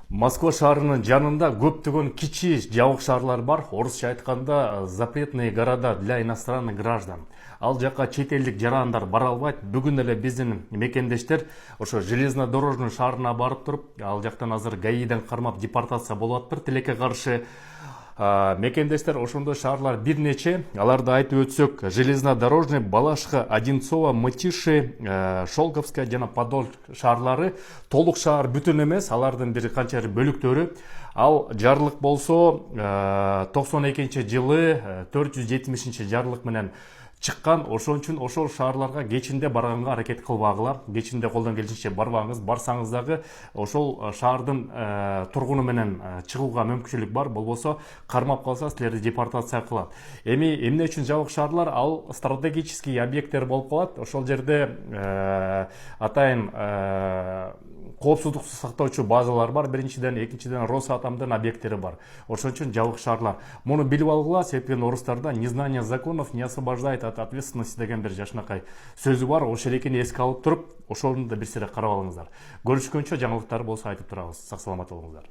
Москва шаарынын жанында көптөгөн кичи жабык шаарлар бар. Орусча айтканда запретные города для иностранных граждан. Ал жака чет элдик жарандар бара албайт. Бүгүн эле биздин мекендештер ошо железнодорожный шаарына барып туруп, ал жактан азыр ГАИден кармап депортация болуп атыптыр. Тилекке каршы мекендештер ошондой шаарлар бир нече. Аларды айтып өтсөк, железнодорожный, Балашка, Одинцово, Мытиши, Шолковская жана Подол шаарлары толук шаар бүтүн эмес, алардын бир канча бөлүктөрү. Ал жарлык болсо 92-жылы 470 жарлык менен чыккан. Ошон үчүн ошол шаарларга кечинде барганга аракет кылбагыла. Кечинде колдон келишинче барбаңыз. Барсаңыз дагы ошол шаардын тургуну менен чыгууга мүмкүнчүлүк бар. Болбосо кармап калса силерди депортация кылат. Эмне үчүн жабык шаарлар? Ал стратегический объекттер болуп калат. Ошол жерде атайын коопсуздукту сактоочу базалар бар. Биринчиден, экинчиден Росатомдун объекттери бар. Ошон үчүн жабык шаарлар. Муну билип алгыла, себеби орустарда незнание законов не освобождает от ответственности деген бир жашынакай сөзү бар. Ошол экени эске алып туруп, ошону да бир сире карап алыңыздар. Көрүшкөнчө жаңылыктар болсо айтып турабыз. Сак саламат болуңуздар.